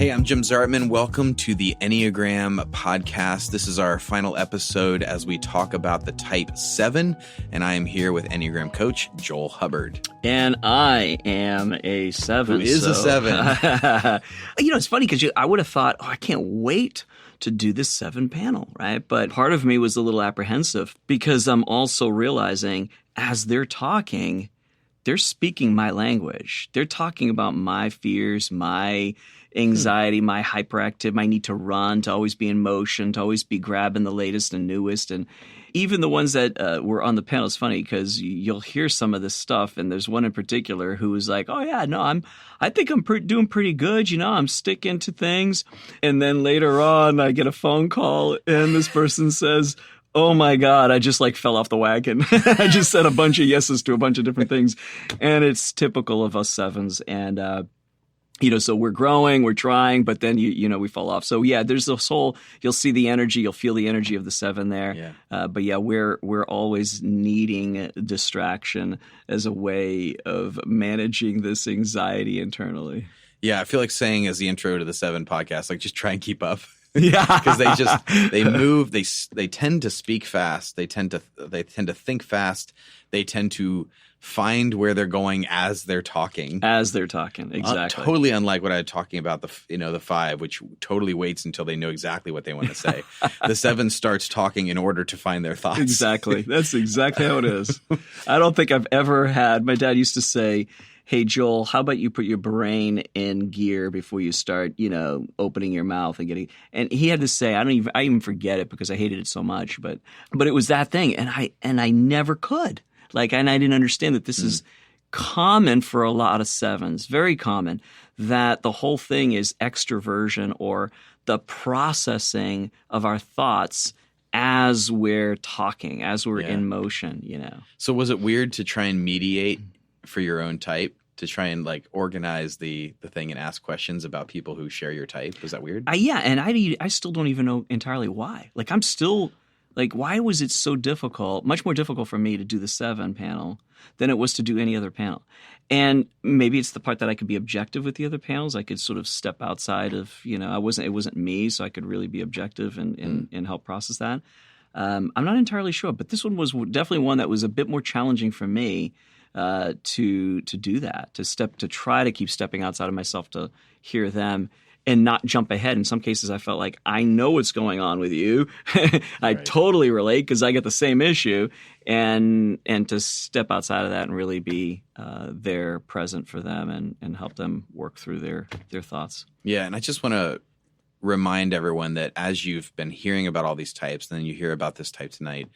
Hey, I'm Jim Zartman. Welcome to the Enneagram podcast. This is our final episode as we talk about the type 7, and I am here with Enneagram coach Joel Hubbard. And I am a 7. Who is a 7? It's funny because I would have thought, I can't wait to do this 7 panel, right? But part of me was a little apprehensive because I'm also realizing as they're talking, they're speaking my language. They're talking about my fears, my anxiety, my hyperactive, my need to run, to always be in motion, to always be grabbing the latest and newest. And even the ones that were on the panel, it's funny because you'll hear some of this stuff. And there's one in particular who was like, I think I'm doing pretty good. I'm sticking to things. And then later on, I get a phone call and this person says, oh my God, I just fell off the wagon. I just said a bunch of yeses to a bunch of different things. And it's typical of us 7s. And, so we're growing, we're trying, but then, we fall off. So yeah, there's this whole, you'll see the energy, you'll feel the energy of the 7 there. Yeah. But yeah, we're always needing distraction as a way of managing this anxiety internally. Yeah, I feel like saying as the intro to the 7 podcast, just try and keep up. Yeah, because they move, they tend to speak fast, they tend to think fast, they tend to find where they're going as they're talking. Exactly. Totally unlike what I was talking about the 5, which totally waits until they know exactly what they want to say. The 7 starts talking in order to find their thoughts. Exactly. That's exactly how it is. I don't think I've ever had. My dad used to say, hey, Joel, how about you put your brain in gear before you start, opening your mouth and getting – and he had to say, I even forget it because I hated it so much, but it was that thing, and I never could. And I didn't understand that this is common for a lot of 7s, very common, that the whole thing is extroversion or the processing of our thoughts as we're talking, as we're in motion, So was it weird to try and mediate for your own type, to try and organize the thing and ask questions about people who share your type? Was that weird? Yeah, and I still don't even know entirely why. I'm still why was it so difficult, much more difficult for me to do the 7 panel than it was to do any other panel? And maybe it's the part that I could be objective with the other panels. I could sort of step outside of, it wasn't me, so I could really be objective and help process that. I'm not entirely sure, but this one was definitely one that was a bit more challenging for me to do that, to try to keep stepping outside of myself to hear them and not jump ahead. In some cases, I felt like I know what's going on with you. I totally relate because I get the same issue, and to step outside of that and really be there present for them and help them work through their thoughts. Yeah, and I just want to remind everyone that as you've been hearing about all these types, and then you hear about this type tonight,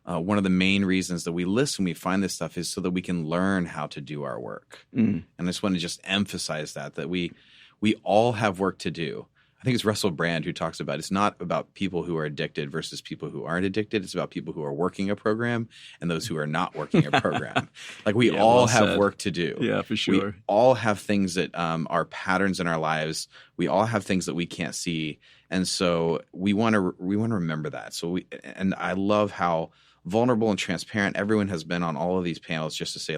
one of the main reasons that we listen, we find this stuff is so that we can learn how to do our work. And I just want to just emphasize that we all have work to do. I think it's Russell Brand who talks about it's not about people who are addicted versus people who aren't addicted. It's about people who are working a program and those who are not working a program. We all have work to do. Yeah, for sure. We all have things that are patterns in our lives. We all have things that we can't see. And so we want to remember that. And I love how vulnerable and transparent everyone has been on all of these panels, just to say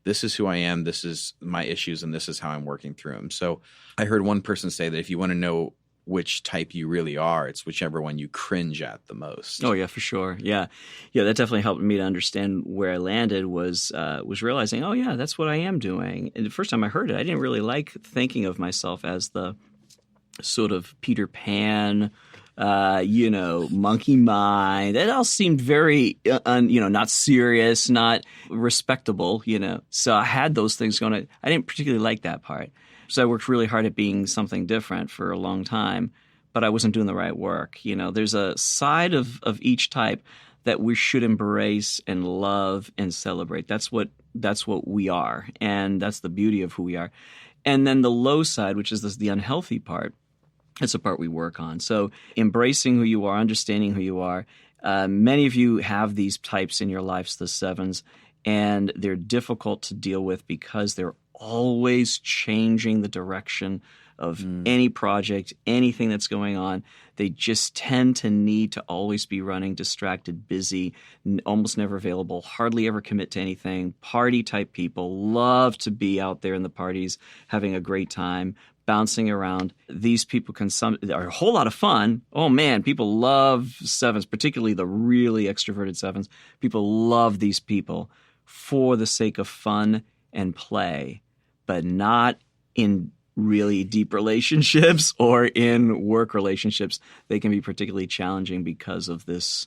this is who I am, this is my issues, and this is how I'm working through them. So I heard one person say that if you want to know which type you really are, it's whichever one you cringe at the most. Oh yeah, for sure. Yeah, that definitely helped me to understand where I landed. Was realizing, oh yeah, that's what I am doing. And the first time I heard it, I didn't really like thinking of myself as the sort of Peter Pan, monkey mind. It all seemed very, not serious, not respectable, So I had those things going. I didn't particularly like that part. So I worked really hard at being something different for a long time, but I wasn't doing the right work. There's a side of each type that we should embrace and love and celebrate. That's what we are, and that's the beauty of who we are. And then the low side, which is the unhealthy part, that's the part we work on. So embracing who you are, understanding who you are. Many of you have these types in your lives, the 7s, and they're difficult to deal with because they're always changing the direction of any project, anything that's going on. They just tend to need to always be running, distracted, busy, almost never available, hardly ever commit to anything. Party-type people love to be out there in the parties, having a great time, bouncing around. These people are a whole lot of fun. Oh man, people love sevens, particularly the really extroverted sevens. People love these people for the sake of fun and play, but not in really deep relationships or in work relationships. They can be particularly challenging because of this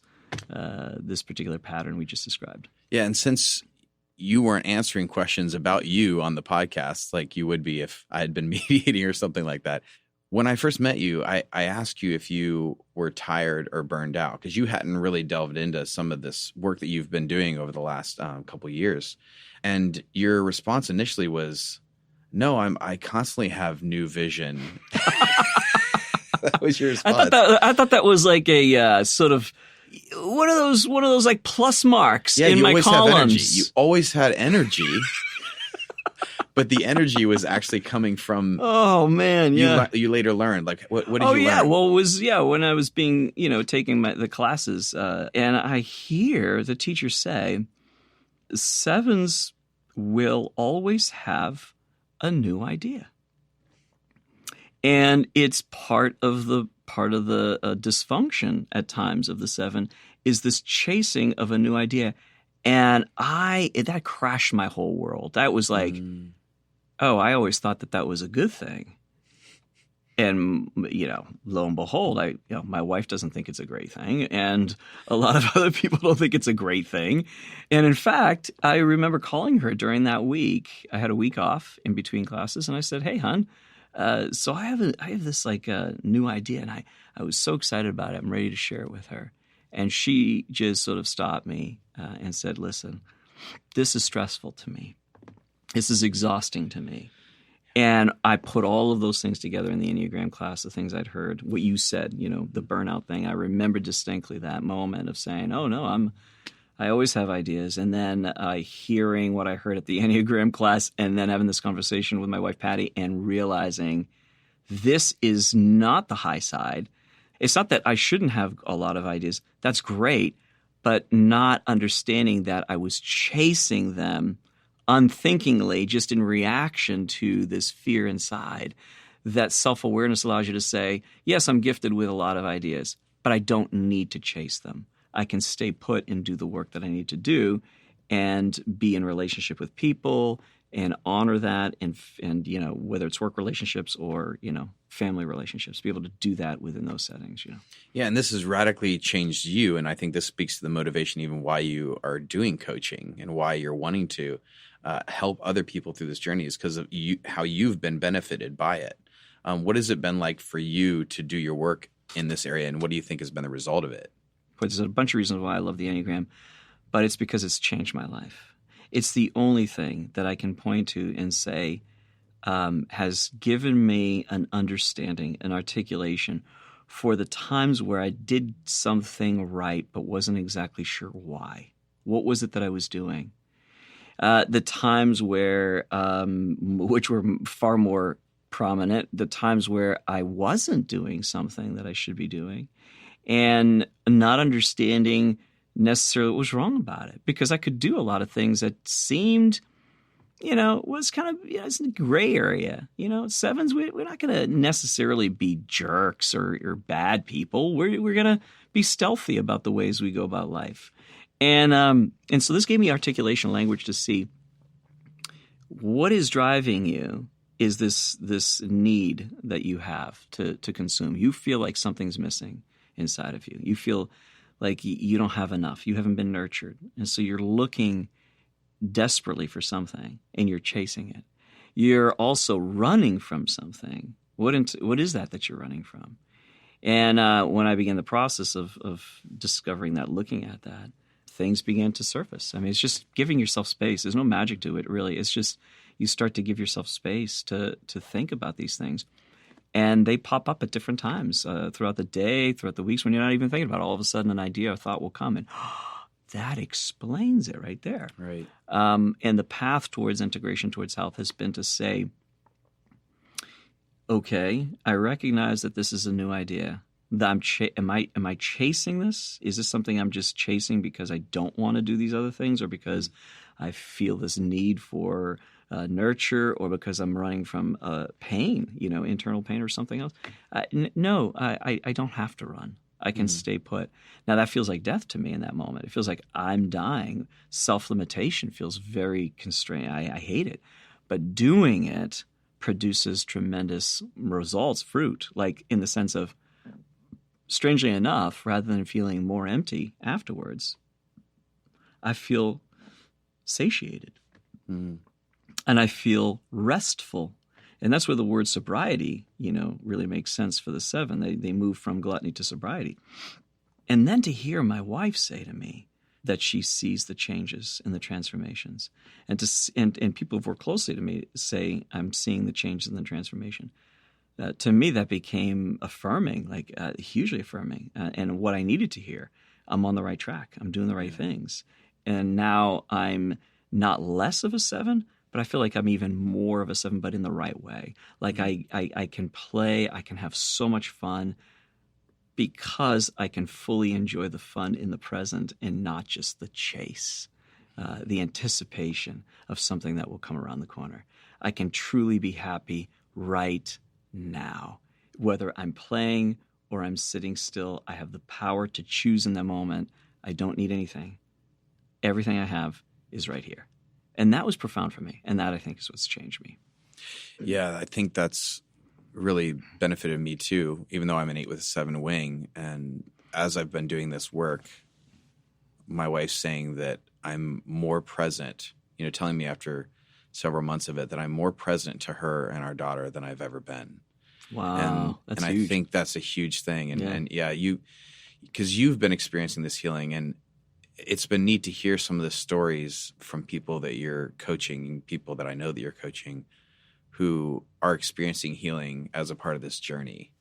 particular pattern we just described. Yeah, and since you weren't answering questions about you on the podcast like you would be if I had been mediating or something like that, when I first met you, I asked you if you were tired or burned out because you hadn't really delved into some of this work that you've been doing over the last couple of years. And your response initially was, no, I constantly have new vision. That was your response. I thought that was like a sort of one of those like plus marks in my columns. Have energy. You always had energy, but the energy was actually coming from. Oh man, yeah. You later learned what did you learn? Oh yeah, well it was when I was being taking the classes, and I hear the teacher say, sevens will always have a new idea, and it's part of the dysfunction at times of the seven is this chasing of a new idea, and that crashed my whole world. That was like, oh, I always thought that was a good thing, and lo and behold, my wife doesn't think it's a great thing, and a lot of other people don't think it's a great thing. And in fact, I remember calling her during that week. I had a week off in between classes, and I said, "Hey, hon, so I have this new idea, and I was so excited about it. I'm ready to share it with her." And she just sort of stopped me and said, "Listen, this is stressful to me. This is exhausting to me." And I put all of those things together in the Enneagram class, the things I'd heard, what you said, the burnout thing. I remember distinctly that moment of saying, "Oh no, I always have ideas." And then hearing what I heard at the Enneagram class and then having this conversation with my wife, Patty, and realizing this is not the high side. It's not that I shouldn't have a lot of ideas. That's great, but not understanding that I was chasing them unthinkingly, just in reaction to this fear inside. That self-awareness allows you to say, yes, I'm gifted with a lot of ideas, but I don't need to chase them. I can stay put and do the work that I need to do and be in relationship with people and honor that and whether it's work relationships or, family relationships, be able to do that within those settings, Yeah, and this has radically changed you, and I think this speaks to the motivation even why you are doing coaching and why you're wanting to help other people through this journey is because of how you've been benefited by it. What has it been like for you to do your work in this area, and what do you think has been the result of it? There's a bunch of reasons why I love the Enneagram, but it's because it's changed my life. It's the only thing that I can point to and say has given me an understanding, an articulation for the times where I did something right but wasn't exactly sure why. What was it that I was doing? The times where, which were far more prominent, the times where I wasn't doing something that I should be doing and not understanding necessarily what was wrong about it, because I could do a lot of things that seemed, was kind of, it's a gray area. Sevens, we're not going to necessarily be jerks or bad people. We're going to be stealthy about the ways we go about life. And so this gave me articulation language to see what is driving you is this need that you have to consume. You feel like something's missing inside of you. You feel like you don't have enough. You haven't been nurtured. And so you're looking desperately for something and you're chasing it. You're also running from something. What is that you're running from? And when I began the process of discovering that, looking at that, things began to surface. I mean, it's just giving yourself space. There's no magic to it, really. It's just you start to give yourself space to think about these things. And they pop up at different times throughout the day, throughout the weeks when you're not even thinking about it. All of a sudden, an idea or thought will come, and that explains it right there. Right. And the path towards integration, towards health, has been to say, okay, I recognize that this is a new idea. That am I chasing this? Is this something I'm just chasing because I don't want to do these other things, or because I feel this need for nurture or because I'm running from pain, internal pain or something else. No, I don't have to run. I can stay put. Now, that feels like death to me in that moment. It feels like I'm dying. Self-limitation feels very constrained. I hate it. But doing it produces tremendous results, fruit, like in the sense of, strangely enough, rather than feeling more empty afterwards, I feel satiated. And I feel restful. And that's where the word sobriety, really makes sense for the 7. They move from gluttony to sobriety. And then to hear my wife say to me that she sees the changes and the transformations, and people who've worked closely to me say, I'm seeing the changes and the transformation. To me, that became affirming, like hugely affirming, and what I needed to hear. I'm on the right track. I'm doing the right things. And now I'm not less of a 7, but I feel like I'm even more of a 7, but in the right way. Like I can play, I can have so much fun because I can fully enjoy the fun in the present and not just the chase, the anticipation of something that will come around the corner. I can truly be happy right now. Whether I'm playing or I'm sitting still, I have the power to choose in the moment. I don't need anything. Everything I have is right here. And that was profound for me. And that, I think, is what's changed me. Yeah, I think that's really benefited me too, even though I'm an 8 with a 7 wing. And as I've been doing this work, my wife's saying that I'm more present, telling me after several months of it that I'm more present to her and our daughter than I've ever been. Wow, that's huge. I think that's a huge thing. And because you've been experiencing this healing, and it's been neat to hear some of the stories from people that you're coaching, people that I know that you're coaching, who are experiencing healing as a part of this journey.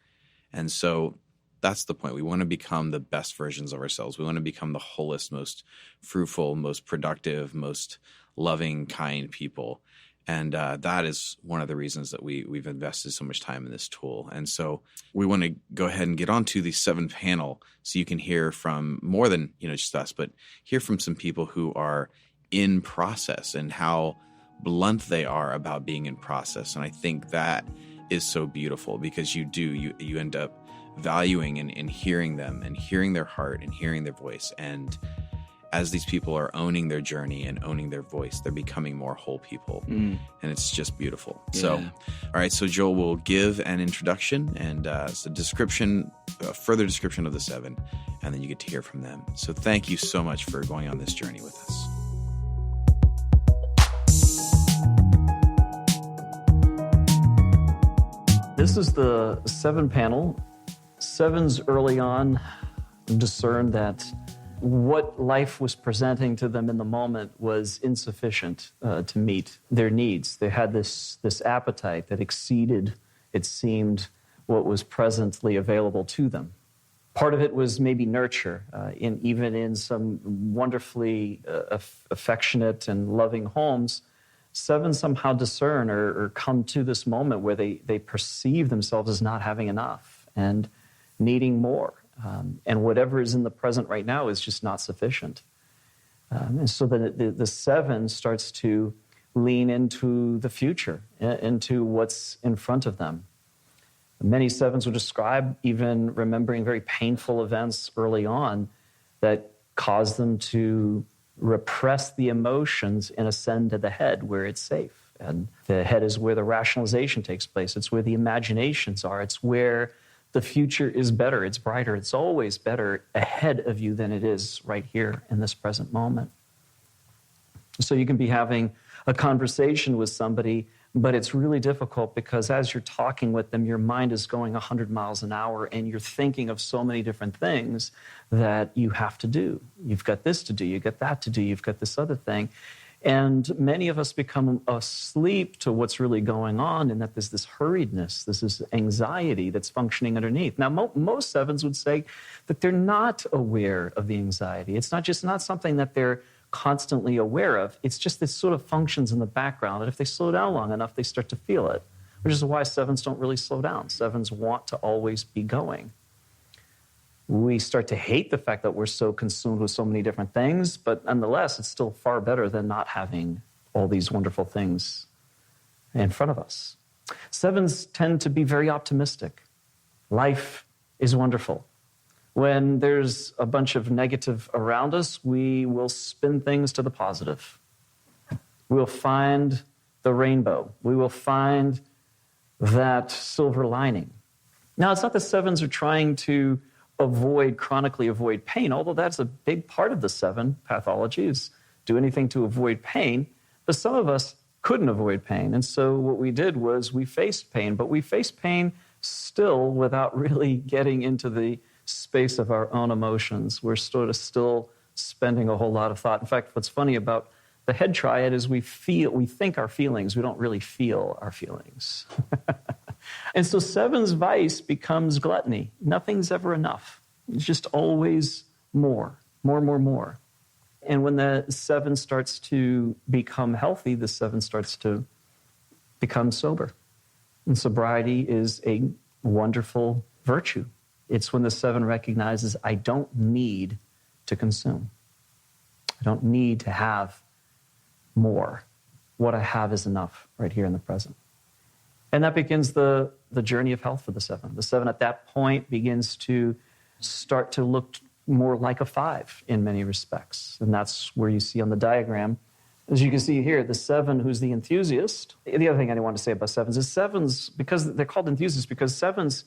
And so that's the point. We want to become the best versions of ourselves. We want to become the wholest, most fruitful, most productive, most loving, kind people. And that is one of the reasons that we've invested so much time in this tool. And so we want to go ahead and get onto the 7 panel so you can hear from more than just us, but hear from some people who are in process and how blunt they are about being in process. And I think that is so beautiful because you end up valuing and hearing them and hearing their heart and hearing their voice. And as these people are owning their journey and owning their voice, they're becoming more whole people. And it's just beautiful. Yeah. So, all right. So Joel will give an introduction and so description, a further description of the 7, and then you get to hear from them. So thank you so much for going on this journey with us. This is the 7 panel. 7s early on discerned that what life was presenting to them in the moment was insufficient to meet their needs. They had this appetite that exceeded, it seemed, what was presently available to them. Part of it was maybe nurture, even in some wonderfully affectionate and loving homes. 7 somehow discern or come to this moment where they perceive themselves as not having enough and needing more. And whatever is in the present right now is just not sufficient. And so the 7 starts to lean into the future, into what's in front of them. Many 7s will describe even remembering very painful events early on that cause them to repress the emotions and ascend to the head where it's safe. And the head is where the rationalization takes place. It's where the imaginations are. It's where the future is better. It's brighter. It's always better ahead of you than it is right here in this present moment. So you can be having a conversation with somebody, but it's really difficult because as you're talking with them, your mind is going 100 miles an hour and you're thinking of so many different things that you have to do. You've got this to do, you've got that to do, you've got this other thing. And many of us become asleep to what's really going on, and that there's this hurriedness, this anxiety that's functioning underneath. Now, most 7s would say that they're not aware of the anxiety. It's not something that they're constantly aware of. It's just this sort of functions in the background, and if they slow down long enough, they start to feel it, which is why 7s don't really slow down. 7s want to always be going. We start to hate the fact that we're so consumed with so many different things, but nonetheless, it's still far better than not having all these wonderful things in front of us. Sevens tend to be very optimistic. Life is wonderful. When there's a bunch of negative around us, we will spin things to the positive. We'll find the rainbow. We will find that silver lining. Now, it's not that sevens are trying to chronically avoid pain, although that's a big part of the seven pathology, is do anything to avoid pain. But some of us couldn't avoid pain. And so what we did was we faced pain, but we faced pain still without really getting into the space of our own emotions. We're sort of still spending a whole lot of thought. In fact, what's funny about the head triad is we think our feelings, we don't really feel our feelings. And so seven's vice becomes gluttony. Nothing's ever enough. It's just always more. And when the seven starts to become healthy, the seven starts to become sober. And sobriety is a wonderful virtue. It's when the seven recognizes, I don't need to consume. I don't need to have more. What I have is enough right here in the present. And that begins the journey of health for the seven. The seven at that point begins to start to look more like a five in many respects. And that's where you see on the diagram, as you can see here, the seven who's the enthusiast. The other thing I want to say about sevens is sevens, because they're called enthusiasts, because sevens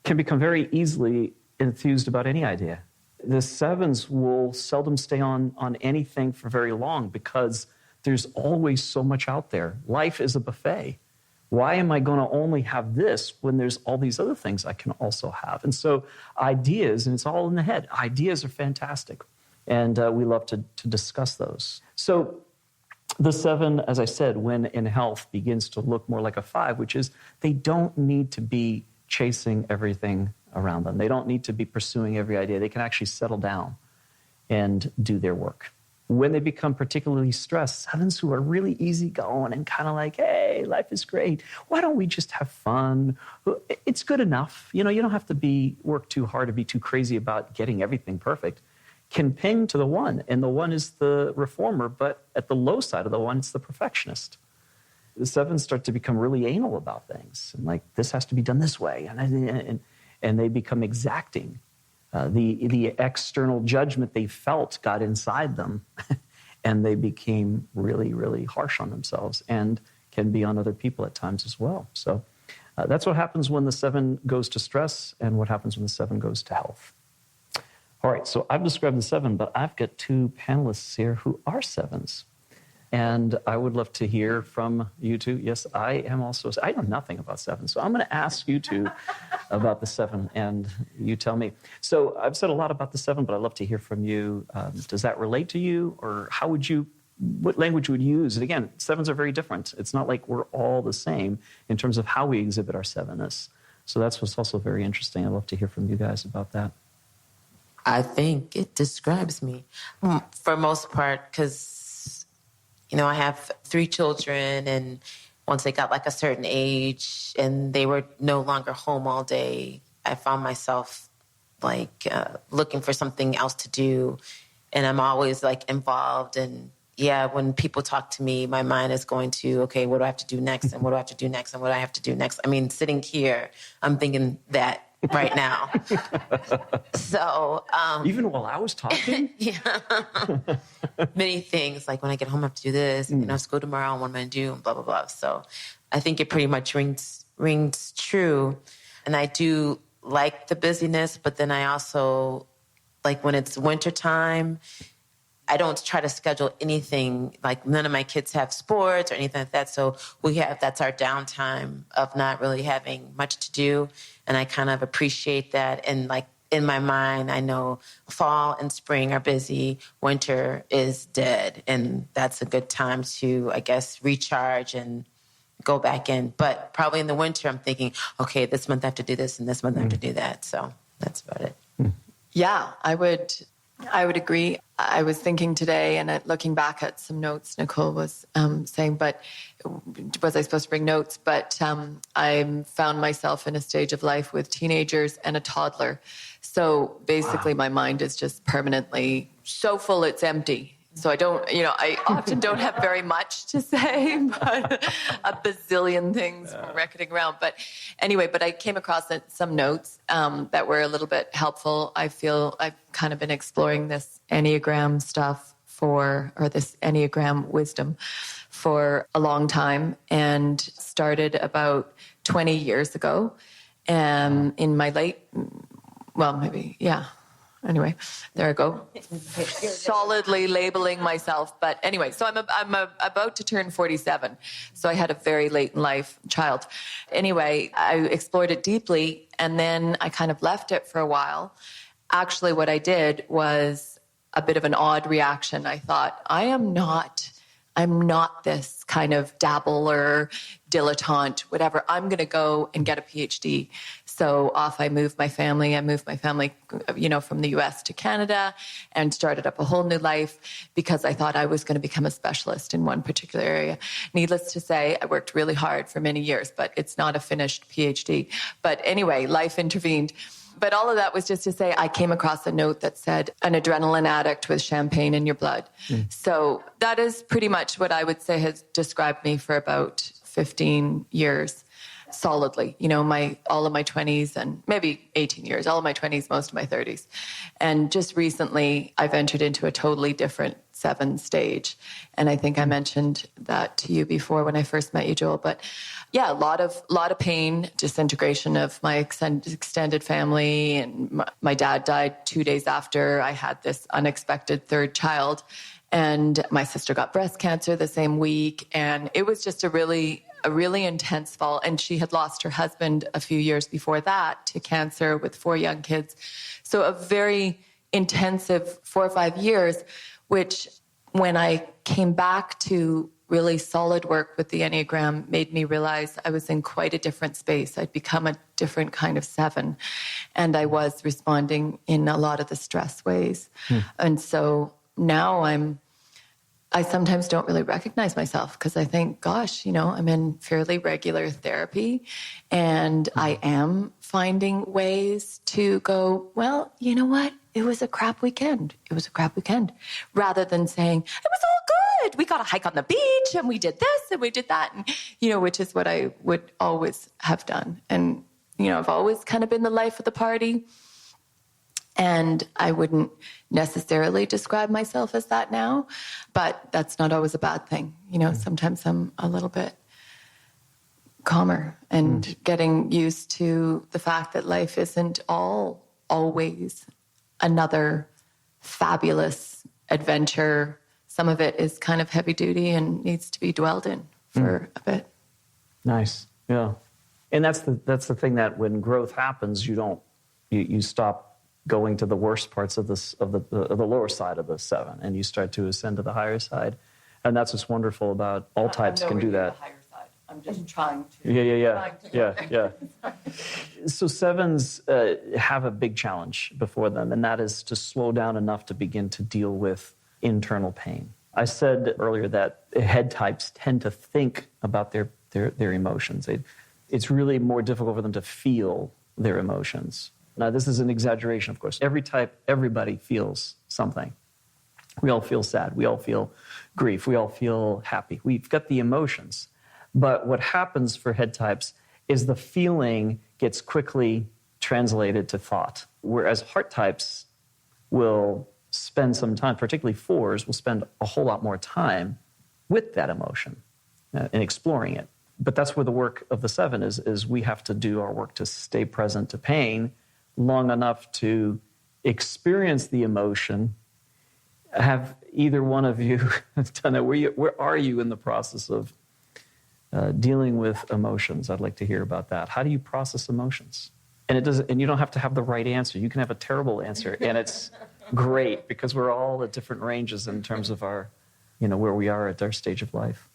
can become very easily enthused about any idea. The sevens will seldom stay on anything for very long because there's always so much out there. Life is a buffet. Why am I going to only have this when there's all these other things I can also have? And so ideas, and it's all in the head, ideas are fantastic. And we love to discuss those. So the seven, as I said, when in health, begins to look more like a five, which is they don't need to be chasing everything around them. They don't need to be pursuing every idea. They can actually settle down and do their work. When they become particularly stressed, sevens who are really easygoing and kind of like, hey, life is great. Why don't we just have fun? It's good enough. You don't have to work too hard to be too crazy about getting everything perfect. Can ping to the one, and the one is the reformer, but at the low side of the one, it's the perfectionist. The sevens start to become really anal about things, and like, this has to be done this way, and they become exacting. The external judgment they felt got inside them, and they became really, really harsh on themselves and can be on other people at times as well. So that's what happens when the seven goes to stress and what happens when the seven goes to health. All right, so I've described the seven, but I've got two panelists here who are sevens. And I would love to hear from you two. Yes, I know nothing about seven, so I'm going to ask you two about the seven, and you tell me. So I've said a lot about the seven, but I'd love to hear from you. Does that relate to you, or what language would you use? And again, sevens are very different. It's not like we're all the same in terms of how we exhibit our sevenness. So that's what's also very interesting. I'd love to hear from you guys about that. I think it describes me for most part, because I have 3 children, and once they got like a certain age and they were no longer home all day, I found myself like looking for something else to do. And I'm always like involved. And when people talk to me, my mind is going to, okay, what do I have to do next? And what do I have to do next? And what do I have to do next? I mean, sitting here, I'm thinking that right now. So even while I was talking? Yeah. Many things, like when I get home, I have to do this, and I have to go tomorrow, and what am I going to do, and blah, blah, blah. So I think it pretty much rings true. And I do like the busyness, but then I also, like when it's wintertime, I don't try to schedule anything. Like none of my kids have sports or anything like that. So that's our downtime of not really having much to do. And I kind of appreciate that. And like in my mind, I know fall and spring are busy. Winter is dead. And that's a good time to, I guess, recharge and go back in. But probably in the winter, I'm thinking, okay, this month I have to do this and this month I have to do that. So that's about it. Yeah, I would agree. I was thinking today, and looking back at some notes Nicole was saying, but was I supposed to bring notes? But I found myself in a stage of life with teenagers and a toddler. So basically my mind is just permanently so full it's empty. So I often don't have very much to say, but a bazillion things reckoning around. But anyway, I came across some notes that were a little bit helpful. I feel I've kind of been exploring this Enneagram stuff or this Enneagram wisdom for a long time, and started about 20 years ago. In my Anyway, there I go. Solidly labeling myself. But anyway, so I'm about to turn 47. So I had a very late in life child. Anyway, I explored it deeply, and then I kind of left it for a while. Actually, what I did was a bit of an odd reaction. I thought, I'm not this kind of dabbler, dilettante, whatever. I'm going to go and get a PhD. So off I moved my family. I moved my family, from the US to Canada, and started up a whole new life because I thought I was going to become a specialist in one particular area. Needless to say, I worked really hard for many years, but it's not a finished PhD. But anyway, life intervened. But all of that was just to say I came across a note that said, an adrenaline addict with champagne in your blood. So that is pretty much what I would say has described me for about 15 years solidly. All of my 20s and maybe 18 years, all of my 20s, most of my 30s. And just recently I've entered into a totally different 7 stage. And I think I mentioned that to you before when I first met you, Joel. But yeah, a lot of pain, disintegration of my extended family. And my dad died 2 days after I had this unexpected third child. And my sister got breast cancer the same week. And it was just a really intense fall. And she had lost her husband a few years before that to cancer with 4 young kids. So a very intensive 4 or 5 years, which when I came back to really solid work with the Enneagram made me realize I was in quite a different space. I'd become a different kind of 7. And I was responding in a lot of the stress ways. And so now I sometimes don't really recognize myself because I think, gosh, I'm in fairly regular therapy and I am finding ways to go, well, you know what? It was a crap weekend. Rather than saying, it was all good. We got a hike on the beach and we did this and we did that. And, which is what I would always have done. And, I've always kind of been the life of the party. And I wouldn't necessarily describe myself as that now, but that's not always a bad thing. Sometimes I'm a little bit calmer and getting used to the fact that life isn't always another fabulous adventure. Some of it is kind of heavy duty and needs to be dwelled in for a bit. Nice. Yeah. And that's the thing, that when growth happens, you stop going to the worst parts of the lower side of the 7, and you start to ascend to the higher side. And that's what's wonderful about all types can do that. I'm just trying to. Yeah. So 7s have a big challenge before them, and that is to slow down enough to begin to deal with internal pain. I said earlier that head types tend to think about their emotions. It's really more difficult for them to feel their emotions. Now, this is an exaggeration, of course. Everybody feels something. We all feel sad. We all feel grief. We all feel happy. We've got the emotions. But what happens for head types is the feeling gets quickly translated to thought, whereas heart types will spend some time, particularly 4s, will spend a whole lot more time with that emotion and exploring it. But that's where the work of the 7 is we have to do our work to stay present to pain long enough to experience the emotion. Have either one of you done it? Where are you in the process of dealing with emotions? I'd like to hear about that. How do you process emotions? And you don't have to have the right answer. You can have a terrible answer, and it's great because we're all at different ranges in terms of our, where we are at our stage of life.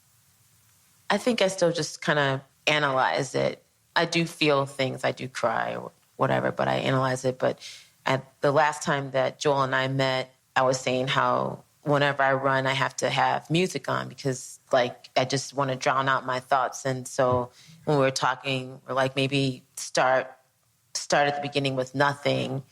I think I still just kind of analyze it. I do feel things. I do cry or whatever, but I analyze it. But at the last time that Joel and I met, I was saying how whenever I run, I have to have music on because, I just want to drown out my thoughts. And so when we were talking, we're like, maybe start at the beginning with nothing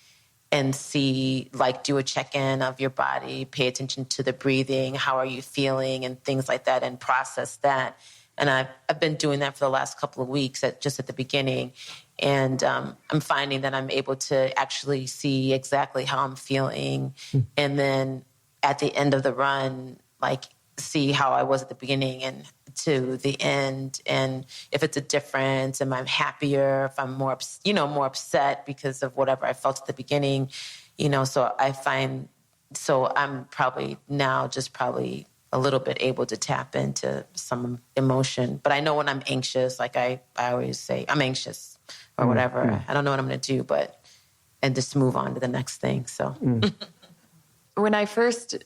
and see, like, do a check-in of your body, pay attention to the breathing, how are you feeling, and things like that, and process that. And I've been doing that for the last couple of weeks, just at the beginning. And I'm finding that I'm able to actually see exactly how I'm feeling. And then at the end of the run, like, see how I was at the beginning and to the end. And if it's a difference, am I happier? If I'm more upset because of whatever I felt at the beginning, so I'm probably now just probably a little bit able to tap into some emotion. But I know when I'm anxious, like I always say, I'm anxious or whatever. I don't know what I'm going to do, and just move on to the next thing. So when I first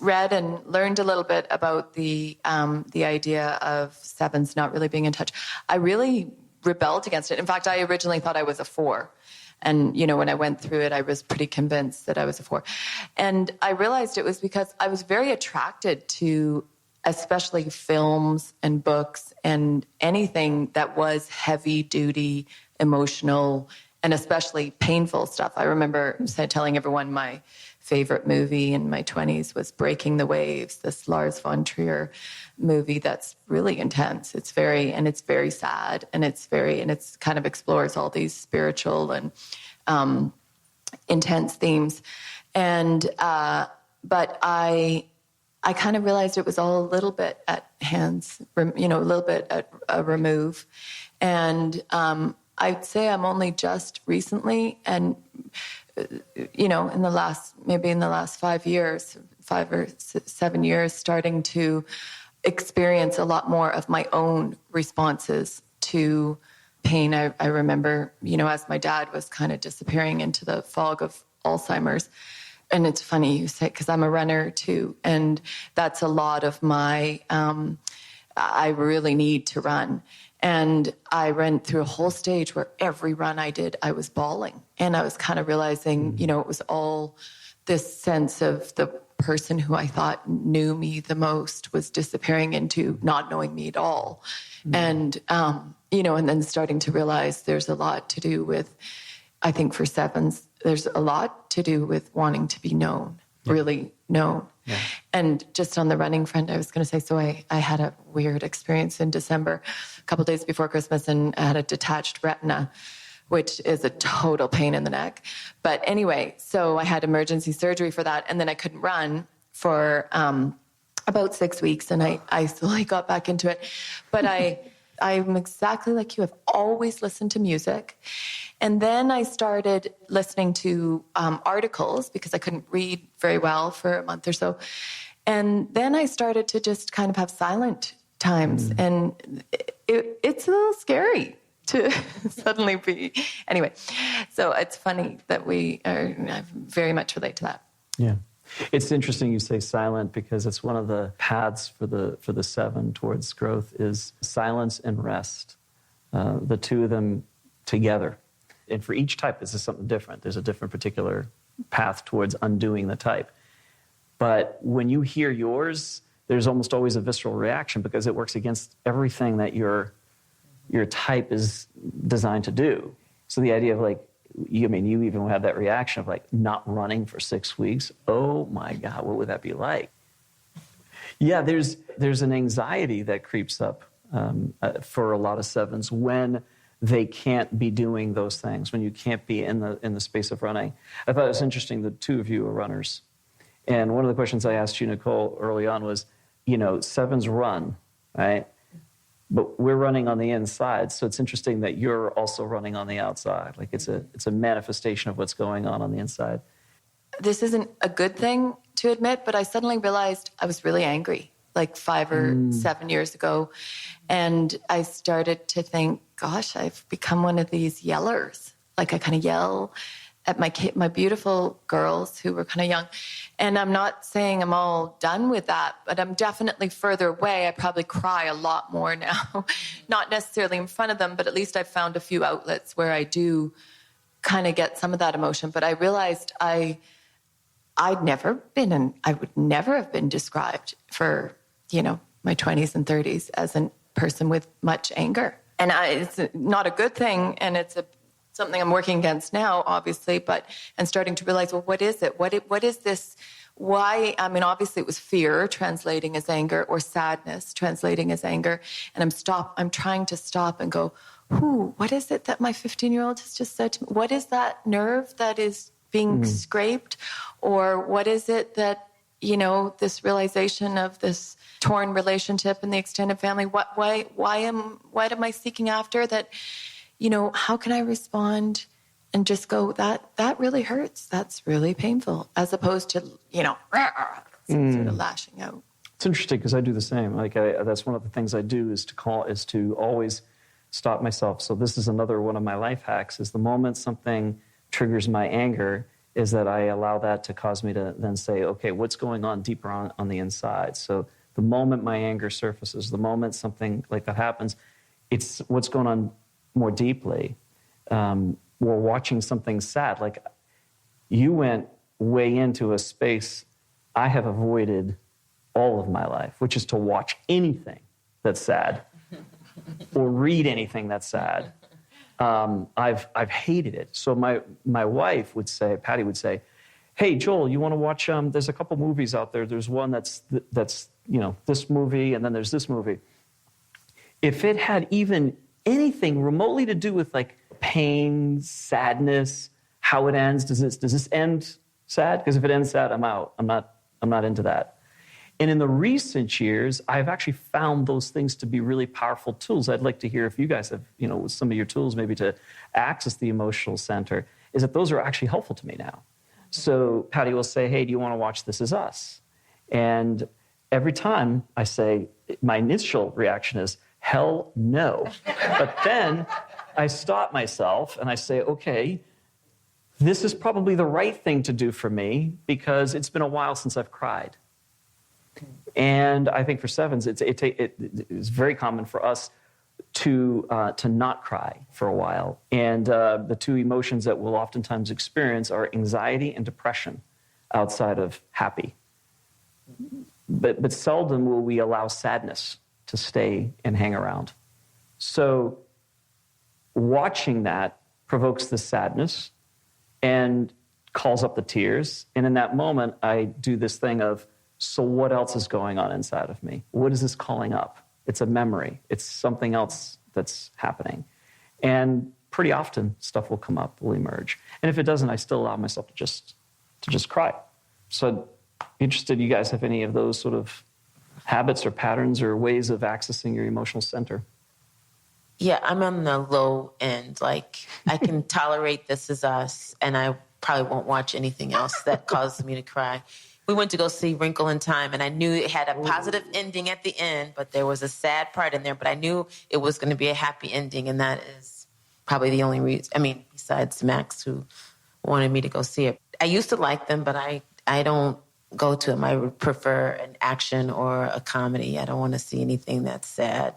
read and learned a little bit about the idea of sevens not really being in touch, I really rebelled against it. In fact, I originally thought I was a 4. And, when I went through it, I was pretty convinced that I was a 4. And I realized it was because I was very attracted to especially films and books and anything that was heavy duty, emotional, and especially painful stuff. I remember telling everyone my favorite movie in my 20s was Breaking the Waves, this Lars von Trier movie that's really intense. It's very sad, and it's kind of explores all these spiritual and intense themes. And but I kind of realized it was all a little bit at hands, a little bit at a remove. And I'd say I'm only just recently, and in the last 5 years, 5 or 7 years, starting to experience a lot more of my own responses to pain. I remember, as my dad was kind of disappearing into the fog of Alzheimer's. And it's funny you say, because I'm a runner too, and that's a lot of my, I really need to run. And I ran through a whole stage where every run I did, I was bawling. And I was kind of realizing, it was all this sense of the person who I thought knew me the most was disappearing into not knowing me at all. And, and then starting to realize there's a lot to do with, I think for sevens, there's a lot to do with wanting to be known, really known. Yeah. And just on the running front, I was going to say, so I had a weird experience in December, a couple days before Christmas, and I had a detached retina, which is a total pain in the neck. But anyway, so I had emergency surgery for that, and then I couldn't run for about 6 weeks, and I slowly got back into it. But I'm exactly like you. I've always listened to music. And then I started listening to articles because I couldn't read very well for a month or so. And then I started to just kind of have silent times. And it's a little scary to suddenly be. Anyway, so it's funny that I very much relate to that. Yeah. It's interesting you say silent, because it's one of the paths for the 7 towards growth is silence and rest, the two of them together. And for each type, this is something different. There's a different particular path towards undoing the type. But when you hear yours, there's almost always a visceral reaction because it works against everything that your type is designed to do. So the idea of you even had that reaction of not running for 6 weeks. Oh my God, what would that be like? Yeah, there's an anxiety that creeps up for a lot of 7s when they can't be doing those things, when you can't be in the space of running. I thought it was interesting, the two of you are runners. And one of the questions I asked you, Nicole, early on was, 7s run, right? But we're running on the inside. So it's interesting that you're also running on the outside. It's a manifestation of what's going on the inside. This isn't a good thing to admit, but I suddenly realized I was really angry 5 or 7 years ago. And I started to think, gosh, I've become one of these yellers. I kind of yell at my beautiful girls who were kind of young. And I'm not saying I'm all done with that, but I'm definitely further away. I probably cry a lot more now, not necessarily in front of them, but at least I've found a few outlets where I do kind of get some of that emotion. But I realized I would never have been described for, my 20s and 30s as a person with much anger. And it's not a good thing, and it's something I'm working against now, obviously, and starting to realize, well, what is it? What is this? Why? I mean, obviously it was fear translating as anger, or sadness translating as anger. And I'm trying to stop and go, what is it that my 15-year-old has just said to me? What is that nerve that is being scraped? Or what is it that, this realization of this torn relationship in the extended family? What am I seeking after that? How can I respond and just go, that really hurts. That's really painful, as opposed to, sort of lashing out. It's interesting because I do the same. That's one of the things I do is to always stop myself. So this is another one of my life hacks, is the moment something triggers my anger is that I allow that to cause me to then say, okay, what's going on deeper on the inside? So the moment my anger surfaces, the moment something like that happens, it's what's going on more deeply. We're watching something sad. Like, you went way into a space I have avoided all of my life, which is to watch anything that's sad or read anything that's sad. I've hated it. So my wife would say, Patty would say, hey, Joel, you want to watch, there's a couple movies out there. There's one that's this movie, and then there's this movie. If it had even anything remotely to do with like pain, sadness, how it ends, does this end sad? Because if it ends sad, I'm out. I'm not into that. And in the recent years, I've actually found those things to be really powerful tools. I'd like to hear if you guys have, with some of your tools maybe to access the emotional center, is that those are actually helpful to me now. So Patty will say, hey, do you want to watch This Is Us? And every time I say, my initial reaction is, hell no. But then I stop myself and I say, okay, this is probably the right thing to do for me because it's been a while since I've cried. And I think for sevens, it's very common for us to not cry for a while. And the two emotions that we'll oftentimes experience are anxiety and depression outside of happy. But seldom will we allow sadness to stay and hang around. So watching that provokes the sadness and calls up the tears. And in that moment, I do this thing of, so what else is going on inside of me? What is this calling up? It's a memory. It's something else that's happening. And pretty often, stuff will come up, will emerge. And if it doesn't, I still allow myself to just cry. So interested, you guys have any of those sort of habits or patterns or ways of accessing your emotional center? Yeah, I'm on the low end. Like, I can tolerate This Is Us, and I probably won't watch anything else that causes me to cry. We went to go see Wrinkle in Time, and I knew it had a positive ending at the end, but there was a sad part in there. But I knew it was going to be a happy ending, and that is probably the only reason. I mean, besides Max, who wanted me to go see it. I used to like them, but I don't go to them. I would prefer an action or a comedy. I don't want to see anything that's sad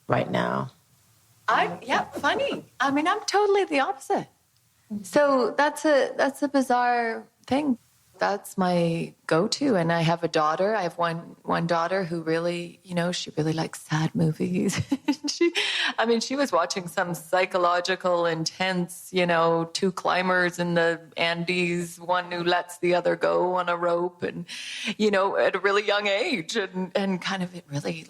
right now. Funny. I mean, I'm totally the opposite. So that's a bizarre thing. That's my go-to. And I have a daughter. I have one daughter who really, she really likes sad movies. She was watching some psychological, intense, two climbers in the Andes, one who lets the other go on a rope and, at a really young age and kind of it really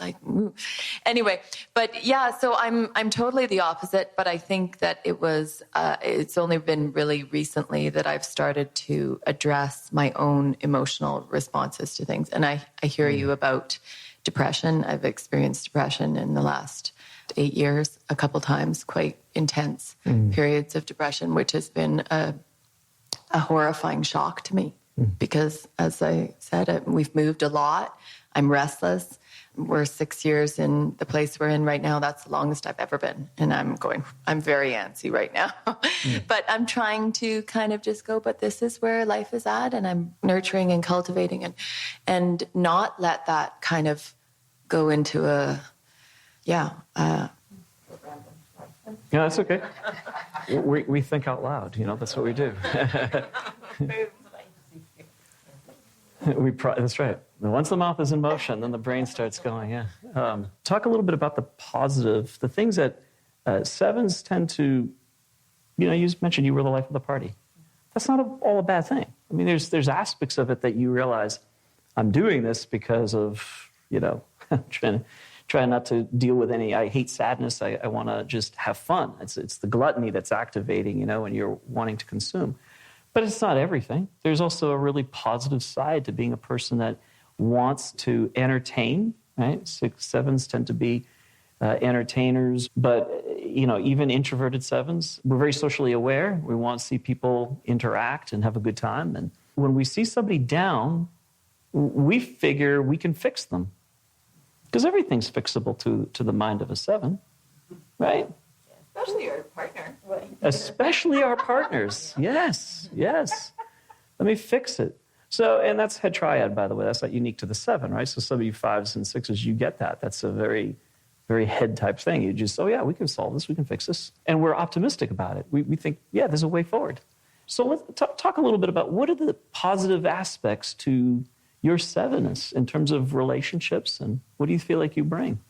anyway, but yeah, so I'm totally the opposite, but I think that it's only been really recently that I've started to address my own emotional responses to things. And I hear you about depression. I've experienced depression in the last 8 years, a couple times, quite intense periods of depression, which has been a horrifying shock to me because, as I said, we've moved a lot. I'm restless. We're 6 years in the place we're in right now. That's the longest I've ever been. And I'm very antsy right now. But I'm trying to kind of just go, but this is where life is at. And I'm nurturing and cultivating and not let that kind of go into yeah, that's okay. We think out loud, that's what we do. That's right. Once the mouth is in motion, then the brain starts going, yeah. Talk a little bit about the positive, the things that sevens tend to you just mentioned you were the life of the party. That's not all a bad thing. I mean, there's aspects of it that you realize, I'm doing this because of, trying not to deal with I hate sadness. I want to just have fun. It's the gluttony that's activating, when you're wanting to consume. But it's not everything. There's also a really positive side to being a person that wants to entertain, right? 6, 7s tend to be entertainers, but even introverted 7s, we're very socially aware. We want to see people interact and have a good time. And when we see somebody down, we figure we can fix them, because everything's fixable to the mind of a 7, right? Especially your partner. Especially our partners. Yes. Let me fix it. So, and that's head triad, by the way. That's not unique to the 7, right? So some of you 5s and 6s, you get that. That's a very, very head type thing. You just, we can solve this. We can fix this. And we're optimistic about it. We think, there's a way forward. So let's talk a little bit about what are the positive aspects to your 7ness in terms of relationships, and what do you feel like you bring?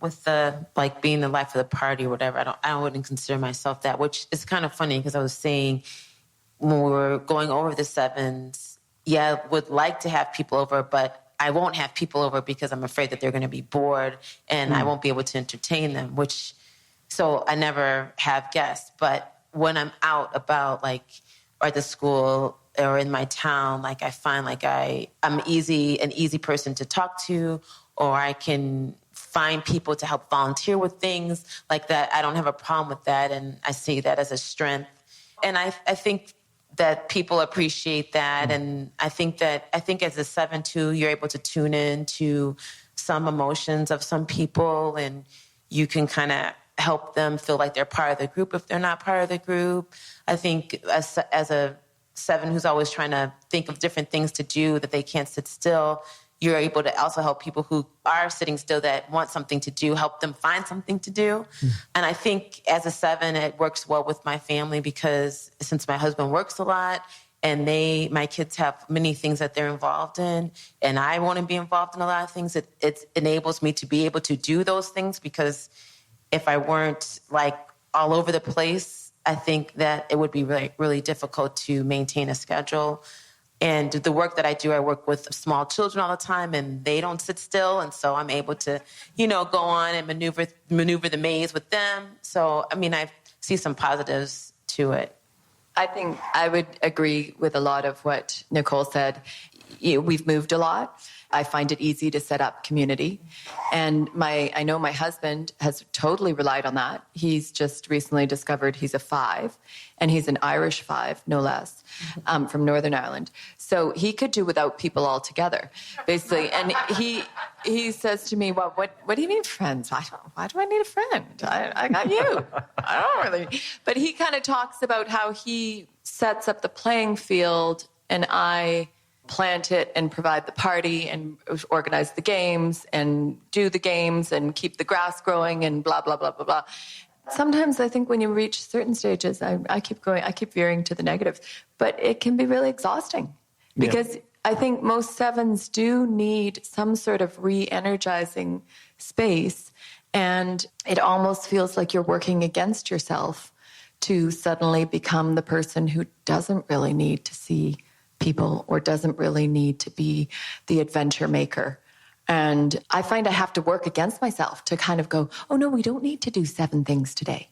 With the being the life of the party or whatever, I wouldn't consider myself that, which is kind of funny because I was saying when we were going over the 7s, would like to have people over, but I won't have people over because I'm afraid that they're going to be bored and I won't be able to entertain them, so I never have guests. But when I'm out about or at the school or in my town, I find I'm an easy person to talk to, or I can find people to help volunteer with things like that. I don't have a problem with that, and I see that as a strength. And I think that people appreciate that, and I think as a 7 too, you're able to tune in to some emotions of some people, and you can kind of help them feel like they're part of the group if they're not part of the group. I think as a 7 who's always trying to think of different things to do, that they can't sit still, you're able to also help people who are sitting still that want something to do, help them find something to do. And I think as a 7, it works well with my family because since my husband works a lot and my kids have many things that they're involved in, and I want to be involved in a lot of things, it enables me to be able to do those things, because if I weren't all over the place, I think that it would be really, really difficult to maintain a schedule. And the work that I do, I work with small children all the time, and they don't sit still. And so I'm able to, go on and maneuver the maze with them. So, I see some positives to it. I think I would agree with a lot of what Nicole said. We've moved a lot. I find it easy to set up community. And I know my husband has totally relied on that. He's just recently discovered he's a 5, and he's an Irish 5, no less, from Northern Ireland. So he could do without people altogether, basically. And he says to me, well, what do you mean friends? Why do I need a friend? I got you. I don't really. But he kind of talks about how he sets up the playing field, and I plant it and provide the party and organize the games and do the games and keep the grass growing and blah, blah, blah, blah, blah. Sometimes I think when you reach certain stages, I keep veering to the negative, but it can be really exhausting because I think most 7s do need some sort of re-energizing space, and it almost feels like you're working against yourself to suddenly become the person who doesn't really need to see people or doesn't really need to be the adventure maker. And I find I have to work against myself to kind of go, oh no, we don't need to do 7 things today.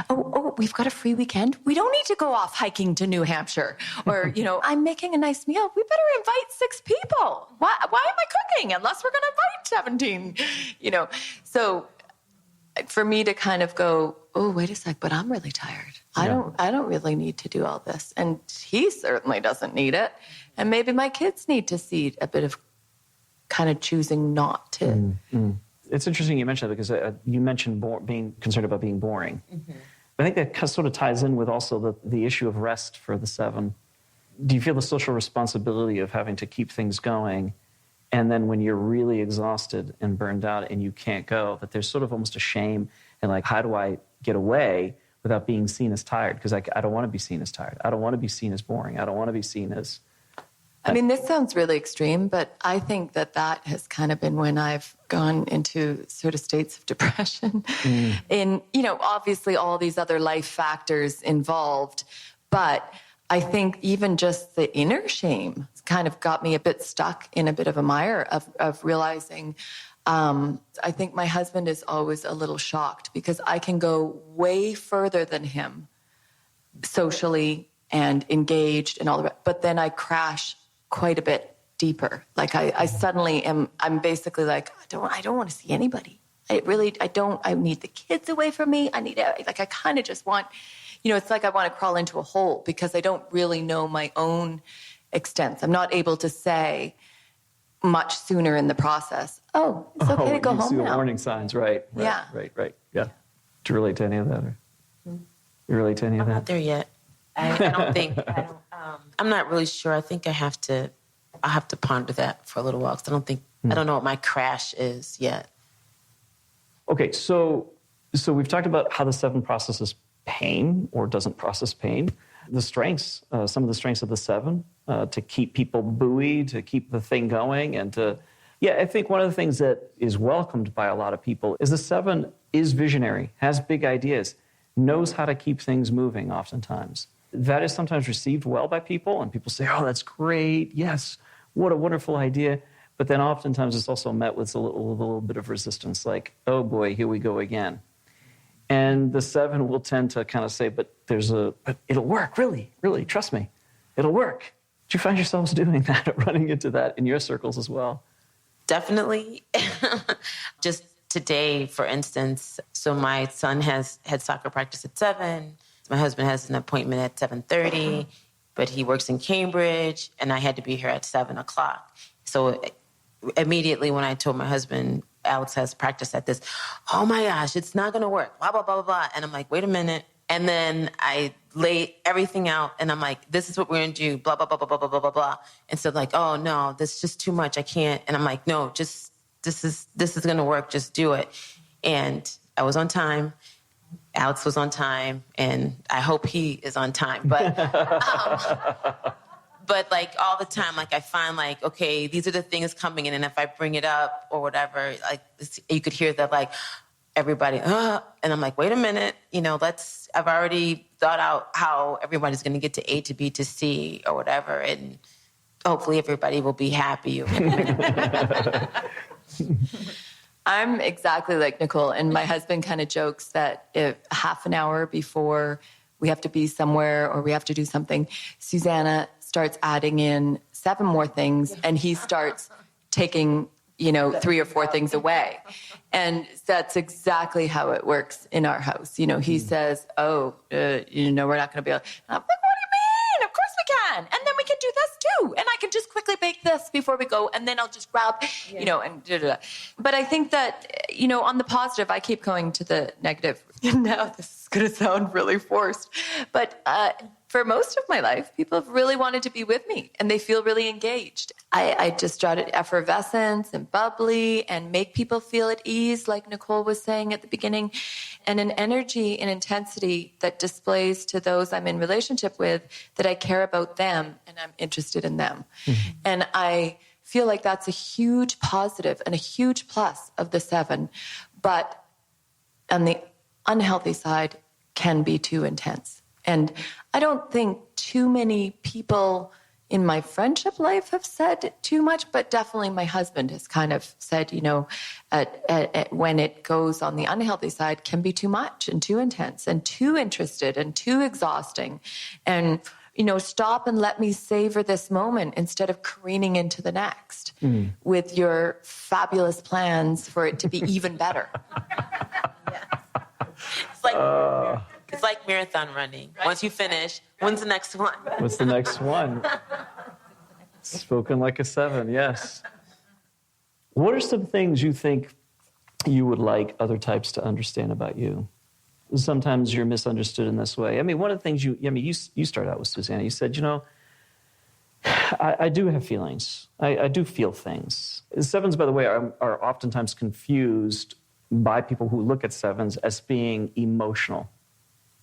Oh, we've got a free weekend. We don't need to go off hiking to New Hampshire. Or, I'm making a nice meal. We better invite 6 people. Why am I cooking unless we're going to invite 17? So for me to kind of go, oh, wait a sec, but I'm really tired. I don't really need to do all this. And he certainly doesn't need it. And maybe my kids need to see a bit of kind of choosing not to. It's interesting you mentioned that because you mentioned being concerned about being boring. Mm-hmm. I think that sort of ties in with also the issue of rest for the 7. Do you feel the social responsibility of having to keep things going? And then when you're really exhausted and burned out and you can't go, that there's sort of almost a shame and how do I get away without being seen as tired? Because I don't want to be seen as tired. I don't want to be seen as boring. I don't want to be seen as I mean, this sounds really extreme, but I think that has kind of been when I've gone into sort of states of depression. In, obviously all these other life factors involved, but I think even just the inner shame kind of got me a bit stuck in a bit of a mire of realizing, I think my husband is always a little shocked because I can go way further than him socially and engaged and all the rest, but then I crash quite a bit deeper. Like I suddenly I'm basically like, I don't want to see anybody. I need the kids away from me. I kind of just want, it's like I want to crawl into a hole because I don't really know my own extent. I'm not able to say much sooner in the process, it's okay to go home see now. Warning signs, right. Yeah. Right. Yeah. Do you relate to any of that? Or? You relate to any of I'm that? not there yet. I don't think, I'm not really sure. I think I'll have to ponder that for a little while because I don't know what my crash is yet. Okay, so we've talked about how the 7 processes pain or doesn't process pain. The strengths, some of the strengths of the 7, to keep people buoyed, to keep the thing going, and I think one of the things that is welcomed by a lot of people is the 7 is visionary, has big ideas, knows how to keep things moving oftentimes. That is sometimes received well by people, and people say, oh, that's great, yes, what a wonderful idea. But then oftentimes it's also met with a little bit of resistance, like, oh boy, here we go again. And the 7 will tend to kind of say, but it'll work, really, trust me, it'll work. Do you find yourselves doing that, running into that in your circles as well? Definitely. Just today, for instance, so my son had soccer practice at 7. My husband has an appointment at 7:30, but he works in Cambridge, and I had to be here at 7 o'clock. So immediately when I told my husband, Alex has practice at this, oh my gosh, it's not going to work, blah, blah, blah, blah, blah. And I'm like, wait a minute. And then I lay everything out, and I'm like, this is what we're going to do, blah, blah, blah, blah, blah, blah, blah, blah, blah. And so like, oh no, this is just too much. I can't. And I'm like, no, just, this is going to work. Just do it. And I was on time. Alex was on time, and I hope he is on time. But but like all the time, like I find like, okay, these are the things coming in, and if I bring it up or whatever, like you could hear that like everybody, and I'm like, wait a minute, I've already thought out how everybody's going to get to A to B to C or whatever, and hopefully everybody will be happy. I'm exactly like Nicole, and my husband kind of jokes that if half an hour before we have to be somewhere or we have to do something, Susanna starts adding in 7 more things, and he starts taking, 3 or 4 things away. And that's exactly how it works in our house. He says, we're not going to be able to. I'm like, what do you mean? Of course we can. And then we can do this too. And I can just quickly bake this before we go. And then I'll just grab, and da-da-da. But I think that, on the positive, I keep going to the negative. Now this is going to sound really forced. But for most of my life, people have really wanted to be with me, and they feel really engaged. I just try to effervescence and bubbly and make people feel at ease, like Nicole was saying at the beginning, and an energy and intensity that displays to those I'm in relationship with that I care about them and I'm interested in them. Mm-hmm. And I feel like that's a huge positive and a huge plus of the 7. But on the unhealthy side can be too intense. And I don't think too many people in my friendship life have said too much, but definitely my husband has kind of said, when it goes on the unhealthy side can be too much and too intense and too interested and too exhausting. And, stop and let me savor this moment instead of careening into the next with your fabulous plans for it to be even better. It's like marathon running. Right? Once you finish, when's the next one? What's the next one? Spoken like a 7, yes. What are some things you think you would like other types to understand about you? Sometimes you're misunderstood in this way. I mean, one of the things you start out with, Susanna, you said, I do have feelings. I do feel things. 7s, by the way, are oftentimes confused by people who look at 7s as being emotional.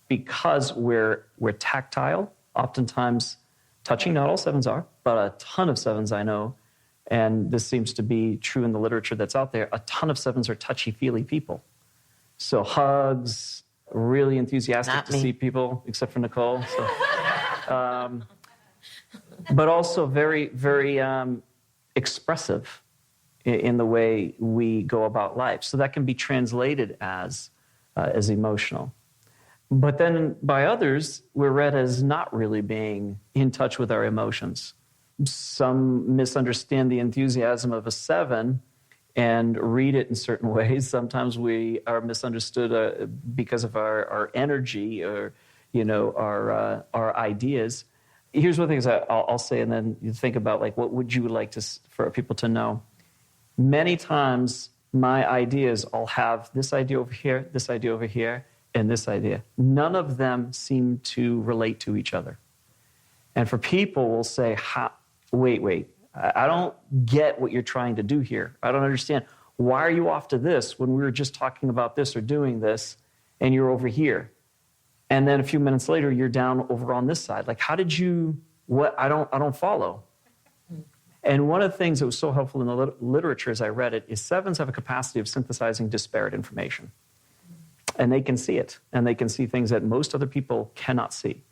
Because we're tactile, oftentimes touchy. Not all sevens are, but a ton of sevens I know, and this seems to be true in the literature that's out there, a ton of sevens are touchy-feely people. So hugs, really enthusiastic Not to me. see people, except for Nicole. So, but also very, very expressive in the way we go about life. So that can be translated as emotional. But then by others, we're read as not really being in touch with our emotions. Some misunderstand the enthusiasm of a 7 and read it in certain ways. Sometimes we are misunderstood because of our energy or, our ideas. Here's one of the things I'll say, and then you think about, like, what would you like for people to know? Many times, my ideas all have this idea over here, and this idea. None of them seem to relate to each other. And for people will say, wait, I don't get what you're trying to do here. I don't understand. Why are you off to this when we were just talking about this or doing this, and you're over here? And then a few minutes later, you're down over on this side. Like, how did you, what? I don't follow. And one of the things that was so helpful in the literature as I read it is 7s have a capacity of synthesizing disparate information. And they can see it. And they can see things that most other people cannot see.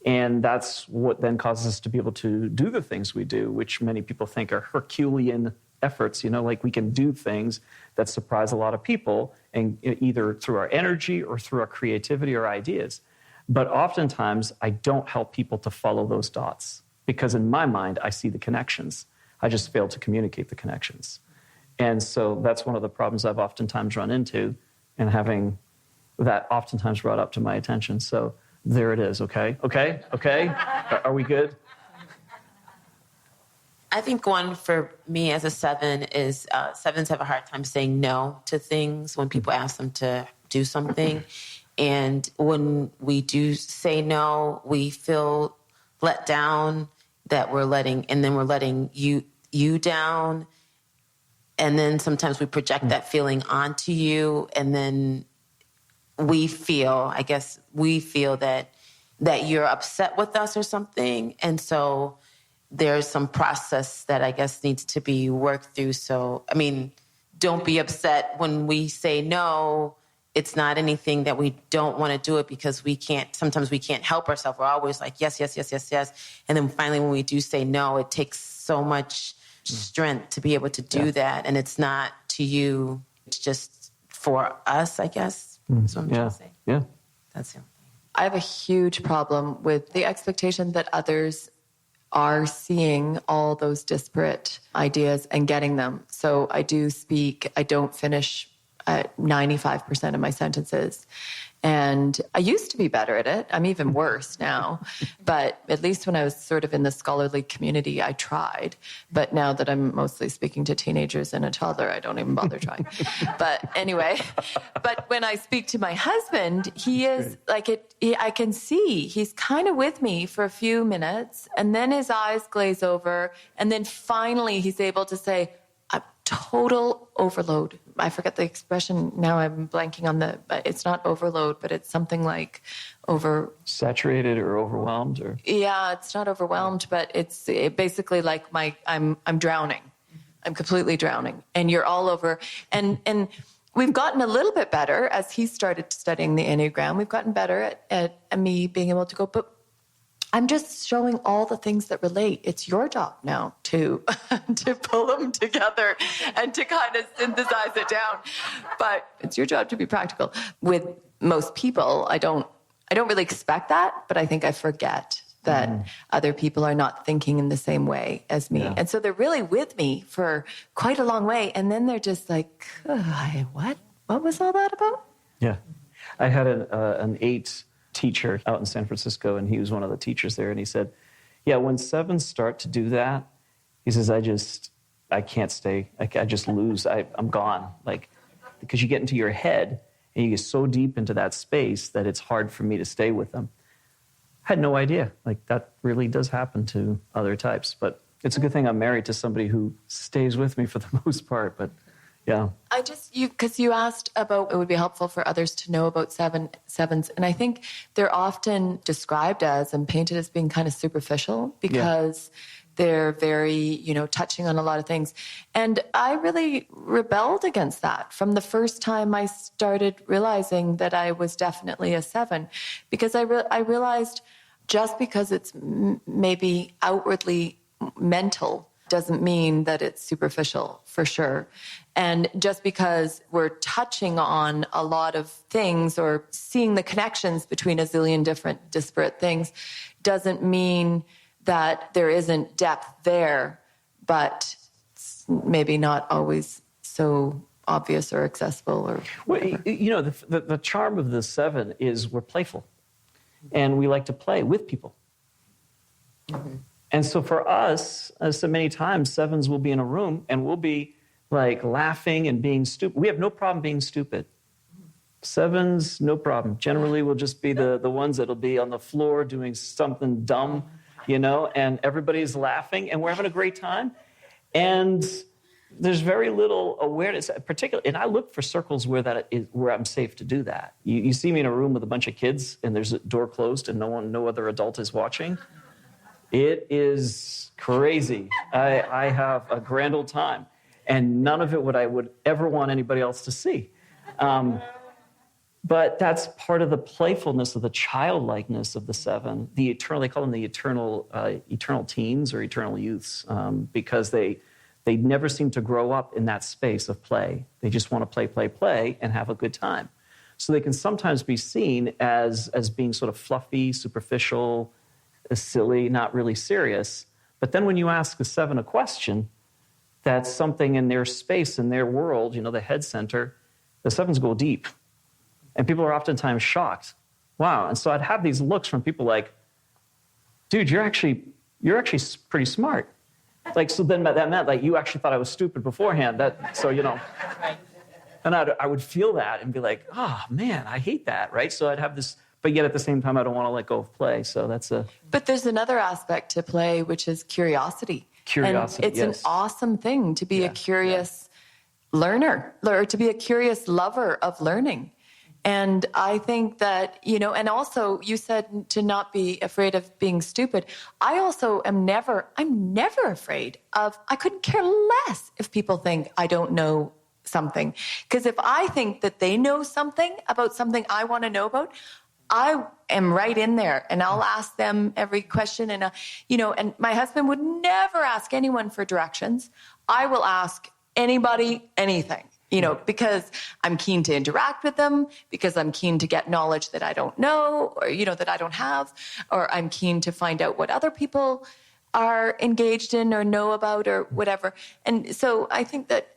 And that's what then causes us to be able to do the things we do, which many people think are Herculean efforts. Like we can do things that surprise a lot of people, and either through our energy or through our creativity or ideas. But oftentimes, I don't help people to follow those dots, because in my mind, I see the connections. I just fail to communicate the connections. And so that's one of the problems I've oftentimes run into, and having that oftentimes brought up to my attention. So there it is, okay? Are we good? I think one for me as a 7 is 7s have a hard time saying no to things when people ask them to do something. And when we do say no, we feel let down, that we're letting you down. And then sometimes we project that feeling onto you, and then we feel that you're upset with us or something. And so there's some process that I guess needs to be worked through. So, don't be upset when we say no. It's not anything that we don't want to do it because sometimes we can't help ourselves. We're always like, yes. And then finally when we do say no, it takes so much strength to be able to do that. And it's not to you, it's just for us, I guess. That's what I'm trying to say. Yeah. That's it. I have a huge problem with the expectation that others are seeing all those disparate ideas and getting them. So I don't finish 95% of my sentences. And I used to be better at it. I'm even worse now. But at least when I was sort of in the scholarly community, I tried. But now that I'm mostly speaking to teenagers and a toddler, I don't even bother trying. But anyway, but when I speak to my husband, he is like it. I can see he's kind of with me for a few minutes, and then his eyes glaze over, and then finally he's able to say, total overload. I forget the expression now. I'm blanking on it's not overload, but it's something like saturated or overwhelmed, or yeah, it's not overwhelmed, but it's basically like I'm drowning. I'm completely drowning, and you're all over. And we've gotten a little bit better as he started studying the Enneagram. We've gotten better at me being able to go, but I'm just showing all the things that relate. It's your job now to pull them together and to kind of synthesize it down. But it's your job to be practical. With most people, I don't really expect that, but I think I forget that other people are not thinking in the same way as me. Yeah. And so they're really with me for quite a long way. And then they're just like, what? What was all that about? Yeah. I had an 8 teacher out in San Francisco, and he was one of the teachers there, and he said, yeah, when 7s start to do that, he says, I can't stay. I just lose. I'm gone. Like, because you get into your head, and you get so deep into that space that it's hard for me to stay with them. I had no idea. Like, that really does happen to other types, but it's a good thing I'm married to somebody who stays with me for the most part, but Yeah. Because you asked about it would be helpful for others to know about sevens. And I think they're often described as and painted as being kind of superficial because they're very, touching on a lot of things. And I really rebelled against that from the first time I started realizing that I was definitely a 7, because I realized just because it's maybe outwardly mental doesn't mean that it's superficial, for sure. And just because we're touching on a lot of things or seeing the connections between a zillion different disparate things doesn't mean that there isn't depth there, but it's maybe not always so obvious or accessible or whatever. Well, the charm of the 7 is we're playful, and we like to play with people. Mm-hmm. And so for us, as so many times, 7s will be in a room and we'll be like laughing and being stupid. We have no problem being stupid. 7s, no problem. Generally, we'll just be the ones that'll be on the floor doing something dumb, and everybody's laughing and we're having a great time. And there's very little awareness, particularly, and I look for circles where I'm safe to do that. You see me in a room with a bunch of kids and there's a door closed and no other adult is watching. It is crazy. I have a grand old time, and none of it I would ever want anybody else to see. But that's part of the playfulness of the childlikeness of the 7. They call them the eternal teens or eternal youths, because they never seem to grow up in that space of play. They just want to play, and have a good time. So they can sometimes be seen as being sort of fluffy, superficial, silly, not really serious. But then when you ask a 7 a question, that's something in their space, in their world, the head center, the 7s go deep. And people are oftentimes shocked. Wow. And so I'd have these looks from people like, dude, you're actually pretty smart. Like, so then that meant like you actually thought I was stupid beforehand. And I would feel that and be like, oh man, I hate that, right? So I'd have this, but yet at the same time, I don't want to let go of play. So But there's another aspect to play, which is curiosity. Curiosity, and it's an awesome thing to be a curious learner, or to be a curious lover of learning. And I think that, and also you said to not be afraid of being stupid. I also I'm never afraid of, I couldn't care less if people think I don't know something. Because if I think that they know something about something I want to know about, I am right in there and I'll ask them every question. And, and my husband would never ask anyone for directions. I will ask anybody anything. Because I'm keen to interact with them, because I'm keen to get knowledge that I don't know, or, that I don't have, or I'm keen to find out what other people are engaged in or know about or whatever. And so I think that,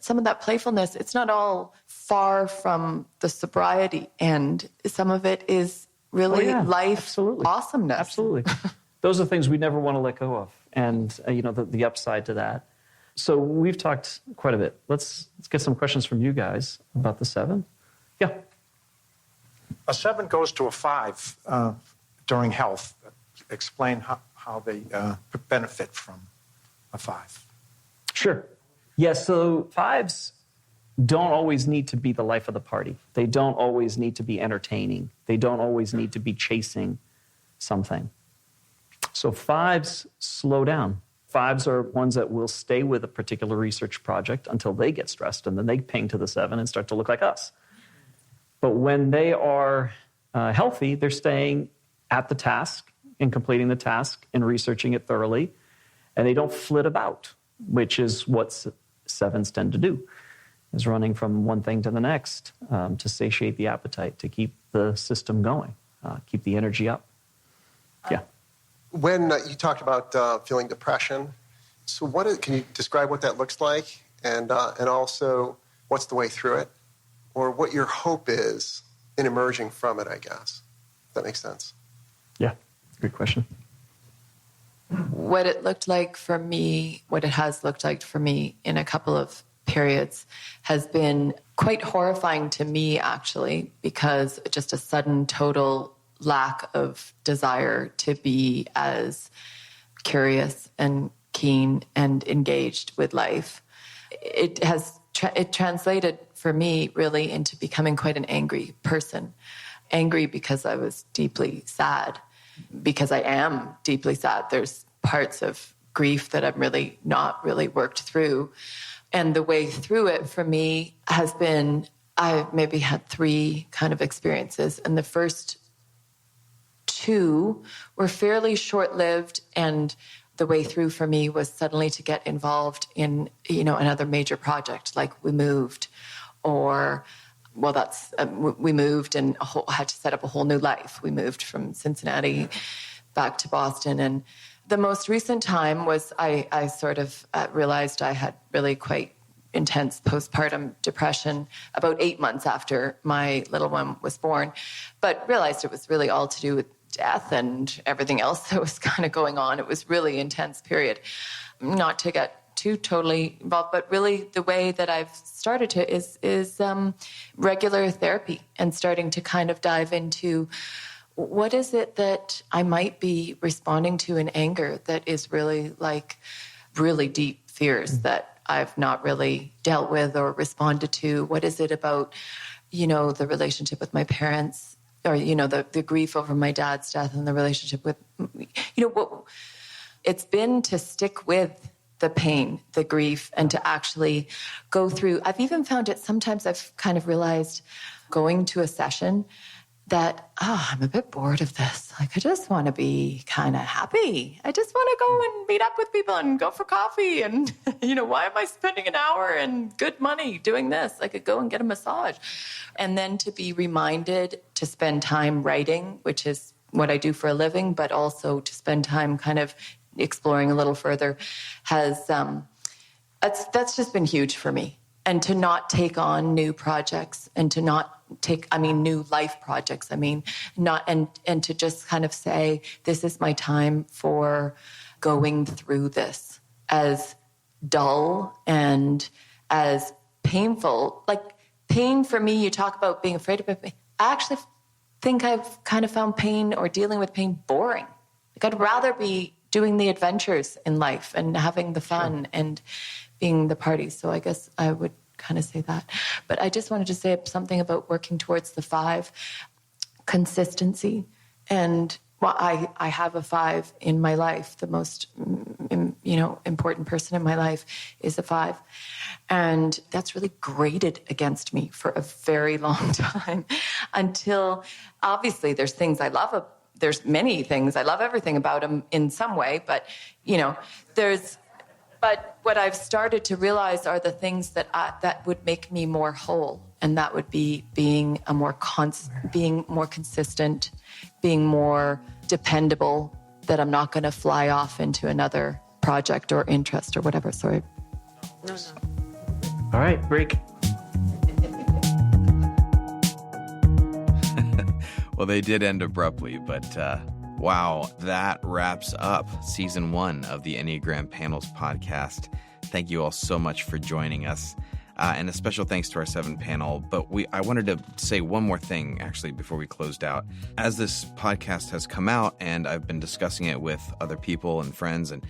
some of that playfulness, it's not all far from the sobriety end. Some of it is really life awesomeness. Absolutely. Those are things we never want to let go of. And, the upside to that. So we've talked quite a bit. Let's get some questions from you guys about the 7. Yeah. A 7 goes to a 5 during health. Explain how they benefit from a 5. Sure. Yeah, so 5s don't always need to be the life of the party. They don't always need to be entertaining. They don't always need to be chasing something. So 5s slow down. 5s are ones that will stay with a particular research project until they get stressed, and then they ping to the 7 and start to look like us. But when they are healthy, they're staying at the task and completing the task and researching it thoroughly, and they don't flit about, which is what 7s tend to do, is running from one thing to the next to satiate the appetite, to keep the system going, keep the energy up. Yeah. When you talked about feeling depression, so can you describe what that looks like, and also what's the way through it, or what your hope is in emerging from it, I guess. If that makes sense. Yeah, good question. What it looked like for me, what it has looked like for me in a couple of periods has been quite horrifying to me, actually, because just a sudden total lack of desire to be as curious and keen and engaged with life. it translated for me really into becoming quite an angry person. Angry because I was deeply sad, because I am deeply sad. There's parts of grief that I've really not really worked through. And the way through it for me has been, I've maybe had 3 kind of experiences. And the first 2 were fairly short-lived, and the way through for me was suddenly to get involved in, another major project, like we moved, or, we moved and had to set up a whole new life. We moved from Cincinnati back to Boston. And the most recent time was I sort of realized I had really quite intense postpartum depression about 8 months after my little one was born, but realized it was really all to do with death and everything else that was kind of going on. It was really intense period. Not to get too totally involved, but really the way that I've started to is regular therapy and starting to kind of dive into what is it that I might be responding to in anger that is really like really deep fears that I've not really dealt with or responded to. What is it about, the relationship with my parents, or, the grief over my dad's death and the relationship with, what it's been to stick with the pain, the grief, and to actually go through. I've even found it, sometimes I've kind of realized going to a session that, I'm a bit bored of this. Like, I just want to be kind of happy. I just want to go and meet up with people and go for coffee. And, why am I spending an hour and good money doing this? I could go and get a massage. And then to be reminded to spend time writing, which is what I do for a living, but also to spend time kind of exploring a little further has, that's just been huge for me. And to not take on new projects and to not new life projects, and to just kind of say, this is my time for going through this, as dull and as painful. Like, pain for me, you talk about being afraid of it. I actually think I've kind of found pain or dealing with pain boring. Like, I'd rather be doing the adventures in life and having the fun and being the party. So I guess I would kind of say that. But I just wanted to say something about working towards the 5, consistency. And I have a 5 in my life. The most, important person in my life is a 5. And that's really grated against me for a very long time until, obviously, there's things I love. There's many things. I love everything about him in some way, but, But what I've started to realize are the things that would make me more whole, and that would be being more consistent, being more dependable. That I'm not going to fly off into another project or interest or whatever. Sorry. No. All right, break. Well, they did end abruptly, but wow, that wraps up season 1 of the Enneagram Panels podcast. Thank you all so much for joining us. And a special thanks to our 7 panel. But I wanted to say one more thing, actually, before we closed out. As this podcast has come out and I've been discussing it with other people and friends, and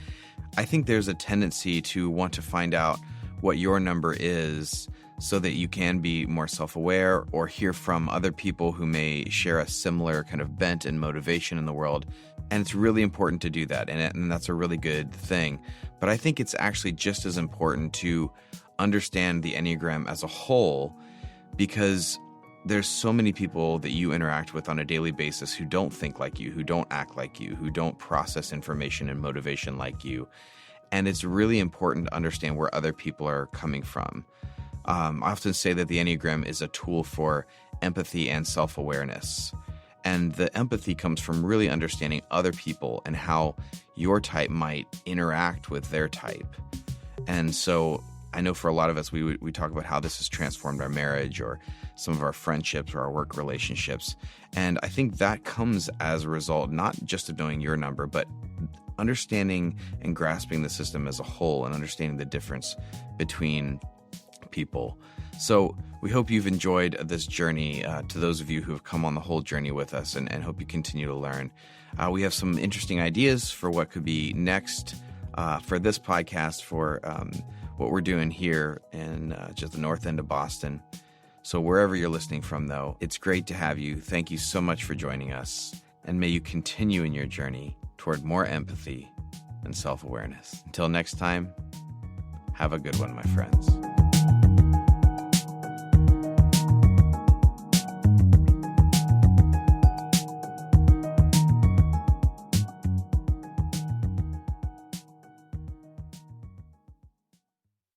I think there's a tendency to want to find out what your number is so that you can be more self-aware or hear from other people who may share a similar kind of bent and motivation in the world. And it's really important to do that, and that's a really good thing. But I think it's actually just as important to understand the Enneagram as a whole, because there's so many people that you interact with on a daily basis who don't think like you, who don't act like you, who don't process information and motivation like you. And it's really important to understand where other people are coming from. I often say that the Enneagram is a tool for empathy and self-awareness. And the empathy comes from really understanding other people and how your type might interact with their type. And so I know for a lot of us, we talk about how this has transformed our marriage or some of our friendships or our work relationships. And I think that comes as a result, not just of knowing your number, but understanding and grasping the system as a whole and understanding the difference between people. So we hope you've enjoyed this journey, to those of you who have come on the whole journey with us, and hope you continue to learn. We have some interesting ideas for what could be next for this podcast, for what we're doing here in just the north end of Boston. So wherever you're listening from, though, it's great to have you. Thank you so much for joining us. And may you continue in your journey toward more empathy and self-awareness. Until next time, have a good one, my friends.